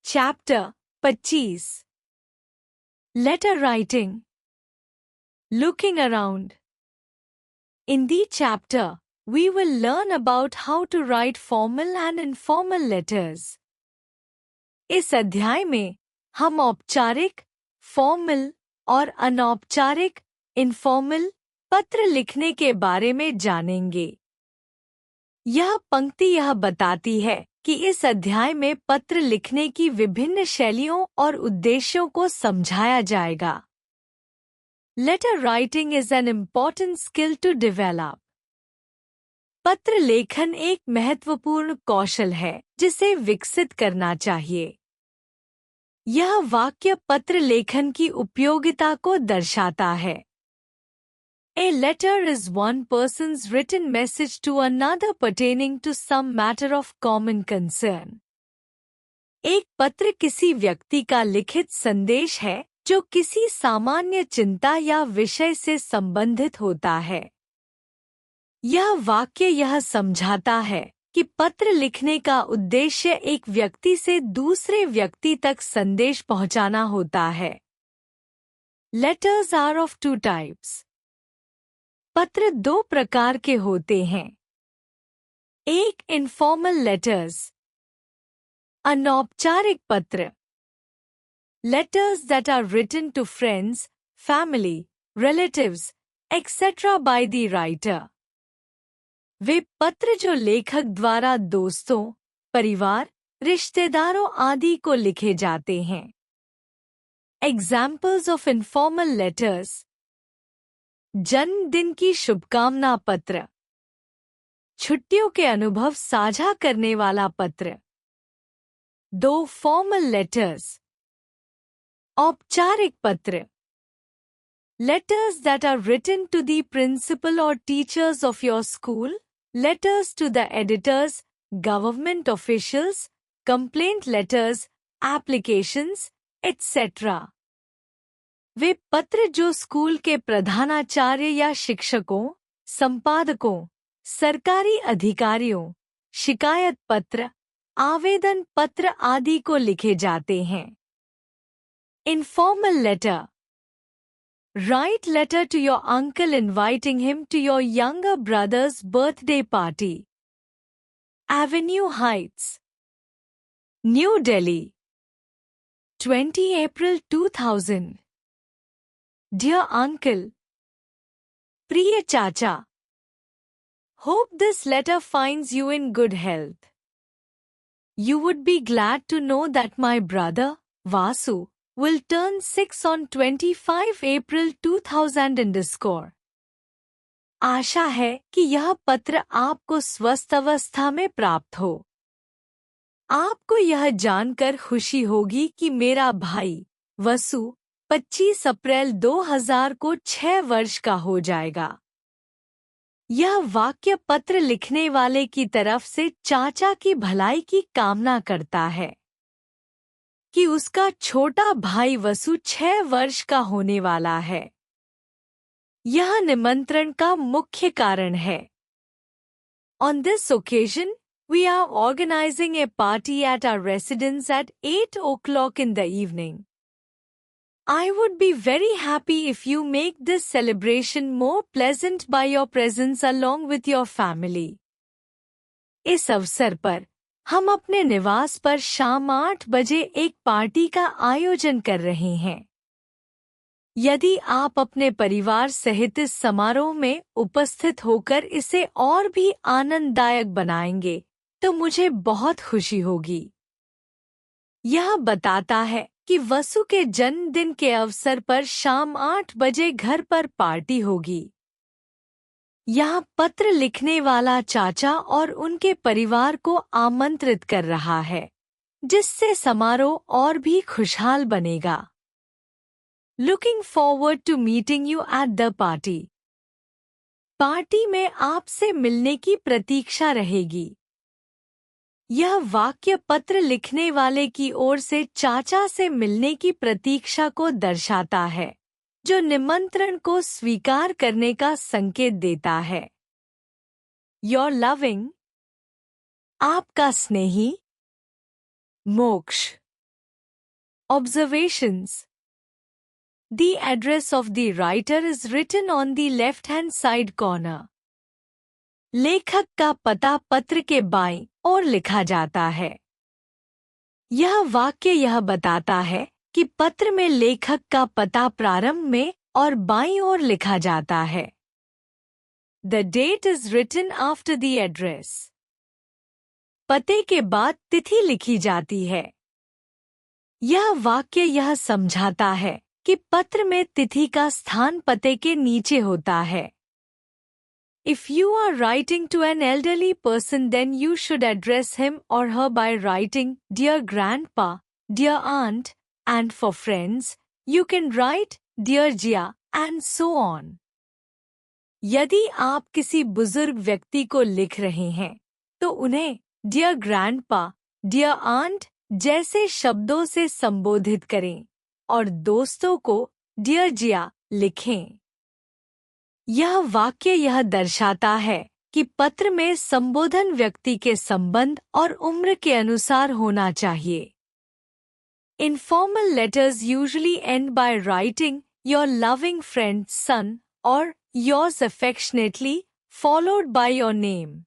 Chapter 25 Letter Writing. Looking around. In this chapter, we will learn about how to write formal and informal letters. इस अध्याय में हम औपचारिक, formal और अनौपचारिक, इनफॉर्मल पत्र लिखने के बारे में जानेंगे। यह पंक्ति यह बताती है कि इस अध्याय में पत्र लिखने की विभिन्न शैलियों और उद्देश्यों को समझाया जाएगा। Letter writing is an important skill to develop. पत्र लेखन एक महत्वपूर्ण कौशल है जिसे विकसित करना चाहिए। यह वाक्य पत्र लेखन की उपयोगिता को दर्शाता है। A letter is one person's written message to another pertaining to some matter of common concern. एक पत्र किसी व्यक्ति का लिखित संदेश है जो किसी सामान्य चिंता या विषय से संबंधित होता है। यह वाक्य यह समझाता है कि पत्र लिखने का उद्देश्य एक व्यक्ति से दूसरे व्यक्ति तक संदेश पहुंचाना होता है। Letters are of two types. पत्र दो प्रकार के होते हैं। एक इनफॉर्मल लेटर्स, अनौपचारिक पत्र। Letters that are written to friends, family, relatives, etcetera by the writer. वे पत्र जो लेखक द्वारा दोस्तों, परिवार, रिश्तेदारों आदि को लिखे जाते हैं। एग्जाम्पल्स ऑफ इनफॉर्मल लेटर्स: जन्मदिन की शुभकामना पत्र, छुट्टियों के अनुभव साझा करने वाला पत्र। दो फॉर्मल लेटर्स, औपचारिक पत्र। Letters that are written to the principal और teachers of your school, letters to the editors, government officials, complaint letters, applications, etcetera. वे पत्र जो स्कूल के प्रधानाचार्य या शिक्षकों, संपादकों, सरकारी अधिकारियों, शिकायत पत्र, आवेदन पत्र आदि को लिखे जाते हैं। Informal letter: write letter to your uncle inviting him to your younger brother's birthday party. Avenue Heights, New Delhi, 20 April 2000। Dear Uncle, प्रिय चाचा, hope this letter finds you in good health. You would be glad to know that my brother, Vasu, will turn 6 on 25 April 2000 आशा है कि यह पत्र आपको स्वस्थ अवस्था में प्राप्त हो। आपको यह जानकर खुशी होगी कि मेरा भाई, वसु, 25 अप्रैल 2000 को 6 वर्ष का हो जाएगा। यह वाक्य पत्र लिखने वाले की तरफ से चाचा की भलाई की कामना करता है कि उसका छोटा भाई वसु 6 वर्ष का होने वाला है। यह निमंत्रण का मुख्य कारण है। On this occasion, we are organizing a party at our residence at 8 o'clock in the evening. I would be very happy if you make this celebration more pleasant by your presence along with your family. इस अवसर पर हम अपने निवास पर शाम 8 बजे एक पार्टी का आयोजन कर रहे हैं। यदि आप अपने परिवार सहित इस समारोह में उपस्थित होकर इसे और भी आनंददायक बनाएंगे तो मुझे बहुत खुशी होगी। यह बताता है कि वसु के जन्मदिन के अवसर पर शाम 8 बजे घर पर पार्टी होगी। यहाँ पत्र लिखने वाला चाचा और उनके परिवार को आमंत्रित कर रहा है, जिससे समारोह और भी खुशहाल बनेगा। Looking forward to meeting you at the party. Party में आपसे मिलने की प्रतीक्षा रहेगी। यह वाक्य पत्र लिखने वाले की ओर से चाचा से मिलने की प्रतीक्षा को दर्शाता है, जो निमंत्रण को स्वीकार करने का संकेत देता है। Your loving, आपका स्नेही, मोक्ष। Observations. The address of the writer is written on the left-hand side corner. लेखक का पता पत्र के बाईं ओर लिखा जाता है। यह वाक्य यह बताता है कि पत्र में लेखक का पता प्रारंभ में और बाईं ओर लिखा जाता है। The date is written after the address. पते के बाद तिथि लिखी जाती है। यह वाक्य यह समझाता है कि पत्र में तिथि का स्थान पते के नीचे होता है। If you are writing to an elderly person, then you should address him or her by writing Dear Grandpa, Dear Aunt, and for friends, you can write Dear Jia and so on. यदि आप किसी बुजुर्ग व्यक्ति को लिख रहे हैं, तो उन्हें Dear Grandpa, Dear Aunt जैसे शब्दों से संबोधित करें और दोस्तों को Dear Jia लिखें। यह वाक्य यह दर्शाता है कि पत्र में संबोधन व्यक्ति के संबंध और उम्र के अनुसार होना चाहिए। Informal letters usually end by writing your loving friend's son or yours affectionately followed by your name.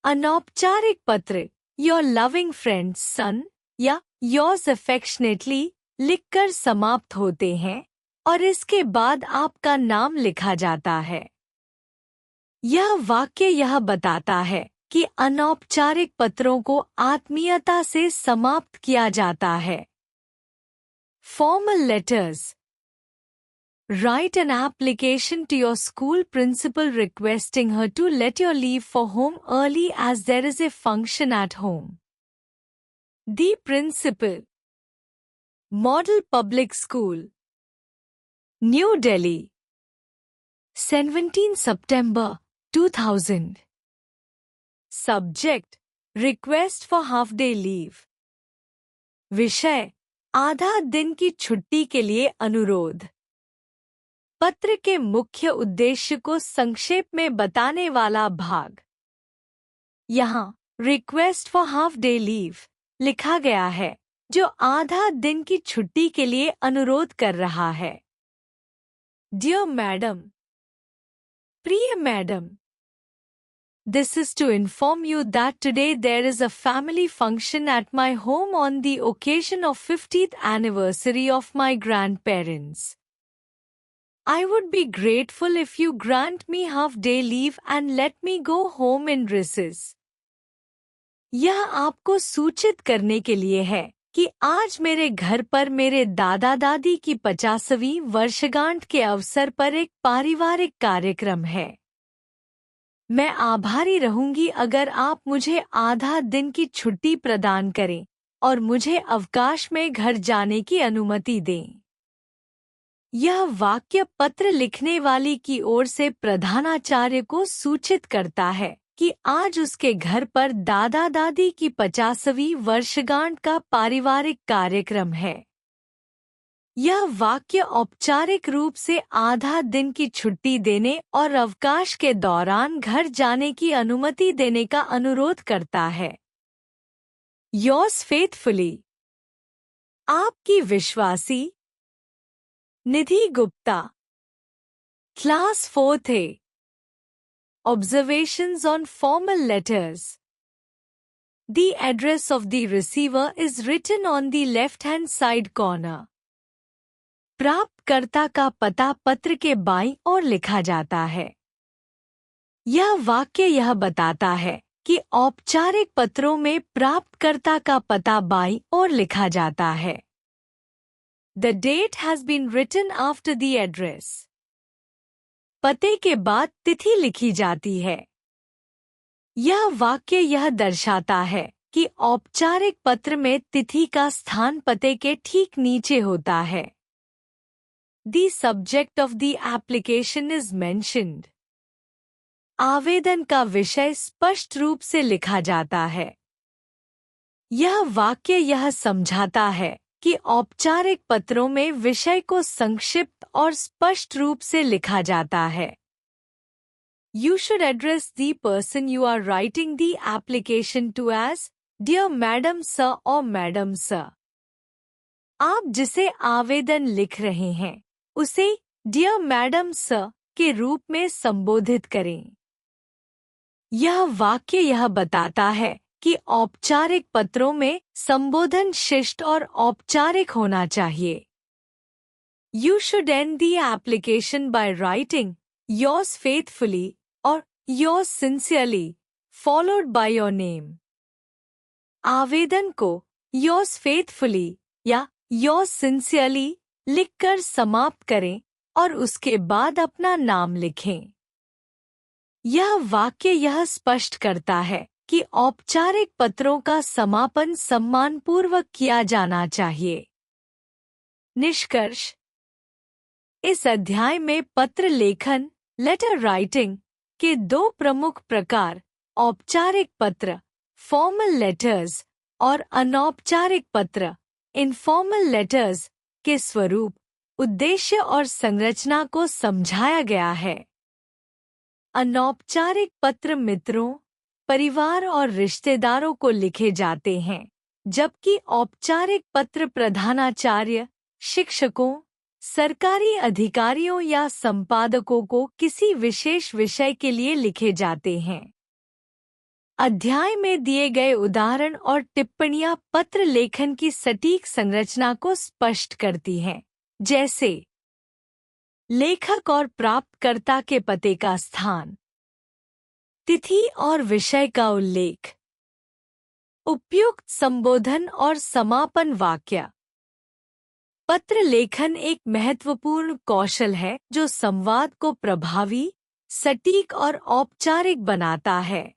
अनौपचारिक पत्र your loving friend's son या yours affectionately लिखकर समाप्त होते हैं और इसके बाद आपका नाम लिखा जाता है। यह वाक्य यह बताता है कि अनौपचारिक पत्रों को आत्मीयता से समाप्त किया जाता है। Formal letters. Write an application to your school principal requesting her to let you leave for home early as there is a function at home. The principal. Model Public School, New Delhi, 17 September 2000. Subject: Request for half-day leave. विषय: आधा दिन की छुट्टी के लिए अनुरोध। पत्र के मुख्य उद्देश्य को संक्षेप में बताने वाला भाग। यहाँ Request for half-day leave लिखा गया है, जो आधा दिन की छुट्टी के लिए अनुरोध कर रहा है। Dear Madam, प्रिय madam, This is to inform you that today there is a family function at my home on the occasion of 50th anniversary of my grandparents. I would be grateful if you grant me half-day leave and let me go home in recess. यह आपको सूचित करने के लिए है कि आज मेरे घर पर मेरे दादा दादी की 50वीं वर्षगांठ के अवसर पर एक पारिवारिक कार्यक्रम है। मैं आभारी रहूंगी अगर आप मुझे आधा दिन की छुट्टी प्रदान करें और मुझे अवकाश में घर जाने की अनुमति दें। यह वाक्य पत्र लिखने वाली की ओर से प्रधानाचार्य को सूचित करता है कि आज उसके घर पर दादा दादी की 50वीं वर्षगांठ का पारिवारिक कार्यक्रम है। यह वाक्य औपचारिक रूप से आधा दिन की छुट्टी देने और अवकाश के दौरान घर जाने की अनुमति देने का अनुरोध करता है। Yours faithfully, आपकी विश्वासी Nidhi Gupta, class 4th A। Observations on formal letters. The address of the receiver is written on the left-hand side corner. प्राप्तकर्ता का पता पत्र के बाईं ओर लिखा जाता है। यह वाक्य यह बताता है कि औपचारिक पत्रों में प्राप्तकर्ता का पता बाईं ओर लिखा जाता है। The date has been written after the address. पते के बाद तिथि लिखी जाती है। यह वाक्य यह दर्शाता है कि औपचारिक पत्र में तिथि का स्थान पते के ठीक नीचे होता है। The subject of the application is mentioned. आवेदन का विषय स्पष्ट रूप से लिखा जाता है। यह वाक्य यह समझाता है कि औपचारिक पत्रों में विषय को संक्षिप्त और स्पष्ट रूप से लिखा जाता है। You should address the person you are writing the application to as Dear Madam Sir or Madam Sir. आप जिसे आवेदन लिख रहे हैं उसे डियर मैडम सर के रूप में संबोधित करें। यह वाक्य यह बताता है कि औपचारिक पत्रों में संबोधन शिष्ट और औपचारिक होना चाहिए। You should end the application by writing yours faithfully or yours sincerely, followed by your name. आवेदन को yours faithfully या yours sincerely लिखकर समाप्त करें और उसके बाद अपना नाम लिखें। यह वाक्य यह स्पष्ट करता है कि औपचारिक पत्रों का समापन सम्मानपूर्वक किया जाना चाहिए। निष्कर्ष: इस अध्याय में पत्र लेखन लेटर राइटिंग के दो प्रमुख प्रकार औपचारिक पत्र फॉर्मल लेटर्स और अनौपचारिक पत्र इनफॉर्मल लेटर्स के स्वरूप, उद्देश्य और संरचना को समझाया गया है। अनौपचारिक पत्र मित्रों, परिवार और रिश्तेदारों को लिखे जाते हैं, जबकि औपचारिक पत्र प्रधानाचार्य, शिक्षकों, सरकारी अधिकारियों या संपादकों को किसी विशेष विषय के लिए लिखे जाते हैं। अध्याय में दिए गए उदाहरण और टिप्पणियां पत्र लेखन की सटीक संरचना को स्पष्ट करती हैं, जैसे लेखक और प्राप्तकर्ता के पते का स्थान, तिथि और विषय का उल्लेख, उपयुक्त संबोधन और समापन वाक्य। पत्र लेखन एक महत्वपूर्ण कौशल है जो संवाद को प्रभावी, सटीक और औपचारिक बनाता है।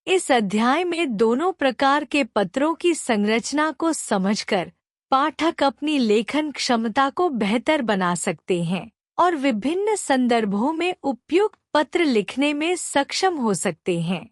इस अध्याय में दोनों प्रकार के पत्रों की संरचना को समझकर पाठक अपनी लेखन क्षमता को बेहतर बना सकते हैं और विभिन्न संदर्भों में उपयुक्त पत्र लिखने में सक्षम हो सकते हैं।